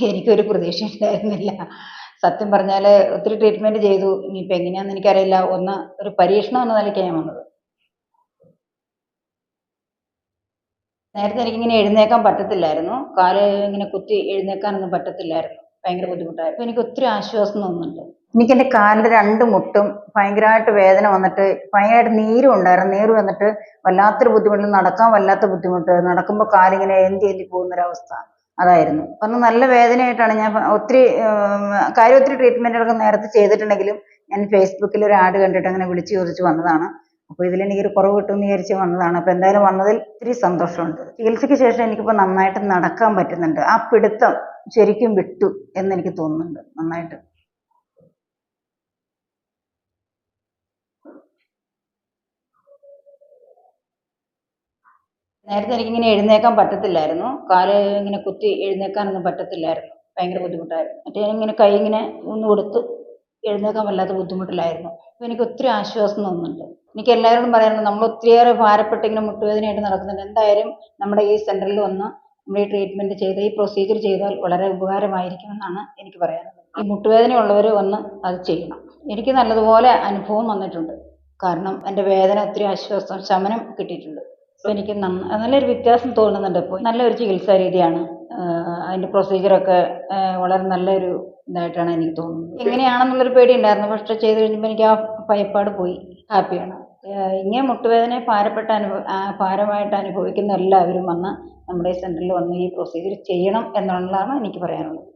എനിക്കൊരു പ്രതീക്ഷയും ഉണ്ടായിരുന്നില്ല. സത്യം പറഞ്ഞാല് ഒത്തിരി ട്രീറ്റ്മെന്റ് ചെയ്തു. ഇനിയിപ്പോ എങ്ങനെയാന്ന് എനിക്കറിയില്ല. ഒന്ന് ഒരു പരീക്ഷണം എന്ന നിലയ്ക്കാ ഞാൻ വന്നത്. നേരത്തെ എനിക്കിങ്ങനെ എഴുന്നേക്കാൻ പറ്റത്തില്ലായിരുന്നു. കാല് ഇങ്ങനെ കുത്തി എഴുന്നേക്കാനൊന്നും പറ്റത്തില്ലായിരുന്നു. ഭയങ്കര ബുദ്ധിമുട്ടായിരുന്നു. ഇപ്പൊ എനിക്ക് ഒത്തിരി ആശ്വാസം തോന്നുന്നുണ്ട്. എനിക്കെന്റെ കാലിന്റെ 2 മുട്ടും ഭയങ്കരമായിട്ട് വേദന വന്നിട്ട് ഭയങ്കരമായിട്ട് നീരും ഉണ്ടായിരുന്നു. നീര് വന്നിട്ട് വല്ലാത്തൊരു ബുദ്ധിമുട്ട്. നടക്കാൻ വല്ലാത്ത ബുദ്ധിമുട്ട്. നടക്കുമ്പോ കാലിങ്ങനെ ഏന്തി ഏന്തി പോകുന്നൊരവസ്ഥ. അതായിരുന്നു. കാരണം നല്ല വേദനയായിട്ടാണ് ഞാൻ ഒത്തിരി കാര്യം ഒത്തിരി ട്രീറ്റ്മെന്റുകളൊക്കെ നേരത്തെ ചെയ്തിട്ടുണ്ടെങ്കിലും ഞാൻ ഫേസ്ബുക്കിൽ ഒരു ആഡ് കണ്ടിട്ട് അങ്ങനെ വിളിച്ചു ചോദിച്ച് വന്നതാണ്. അപ്പോൾ ഇതിലെനിക്കൊരു കുറവ് കിട്ടുമെന്ന് വിചാരിച്ച് വന്നതാണ്. അപ്പോൾ എന്തായാലും വന്നതിൽ ഒത്തിരി സന്തോഷമുണ്ട്. ചികിത്സയ്ക്ക് ശേഷം എനിക്കിപ്പോൾ നന്നായിട്ട് നടക്കാൻ പറ്റുന്നുണ്ട്. ആ പിടുത്തം ശരിക്കും വിട്ടു എന്നെനിക്ക് തോന്നുന്നുണ്ട് നന്നായിട്ട്. നേരത്തെ എനിക്കിങ്ങനെ എഴുന്നേക്കാൻ പറ്റത്തില്ലായിരുന്നു. കാല് ഇങ്ങനെ കുത്തി എഴുന്നേക്കാനൊന്നും പറ്റത്തില്ലായിരുന്നു. ഭയങ്കര ബുദ്ധിമുട്ടായിരുന്നു. മറ്റേ ഇങ്ങനെ കൈ ഇങ്ങനെ ഊന്ന് കൊടുത്ത് എഴുന്നേക്കാൻ വല്ലാത്ത ബുദ്ധിമുട്ടിലായിരുന്നു. അപ്പോൾ എനിക്ക് ഒത്തിരി ആശ്വാസം തോന്നുന്നുണ്ട്. എനിക്ക് എല്ലാവരോടും പറയാനുള്ളത് നമ്മൾ ഒത്തിരിയേറെ ഭാരപ്പെട്ട് ഇങ്ങനെ മുട്ടുവേദനയായിട്ട് നടക്കുന്നുണ്ട്. എന്തായാലും നമ്മുടെ ഈ സെന്ററിൽ വന്ന് നമ്മൾ ഈ ട്രീറ്റ്മെന്റ് ചെയ്ത് ഈ പ്രൊസീജിയർ ചെയ്താൽ വളരെ ഉപകാരമായിരിക്കുമെന്നാണ് എനിക്ക് പറയാനുള്ളത്. ഈ മുട്ടുവേദനയുള്ളവർ വന്ന് അത് ചെയ്യണം. എനിക്ക് നല്ലതുപോലെ അനുഭവം വന്നിട്ടുണ്ട്. കാരണം എൻ്റെ വേദന ഒത്തിരി ആശ്വാസം ശമനം കിട്ടിയിട്ടുണ്ട്. അപ്പോൾ എനിക്ക് നല്ലൊരു വ്യത്യാസം തോന്നുന്നുണ്ട് ഇപ്പോൾ. നല്ലൊരു ചികിത്സാ രീതിയാണ്. അതിൻ്റെ പ്രൊസീജിയറൊക്കെ വളരെ നല്ലൊരു ഇതായിട്ടാണ് എനിക്ക് തോന്നുന്നത്. എങ്ങനെയാണെന്നുള്ളൊരു പേടി ഉണ്ടായിരുന്നു. പക്ഷേ ചെയ്ത് കഴിഞ്ഞപ്പോൾ എനിക്ക് ആ ഭയപ്പാട് പോയി. ഹാപ്പിയാണ്. ഇങ്ങനെ മുട്ടുവേദനയെ ഭാരമായിട്ട് അനുഭവിക്കുന്ന എല്ലാവരും വന്ന് നമ്മുടെ ഈ സെന്ററിൽ വന്ന് ഈ പ്രൊസീജിയർ ചെയ്യണം എന്നുള്ളതാണ് എനിക്ക് പറയാനുള്ളത്.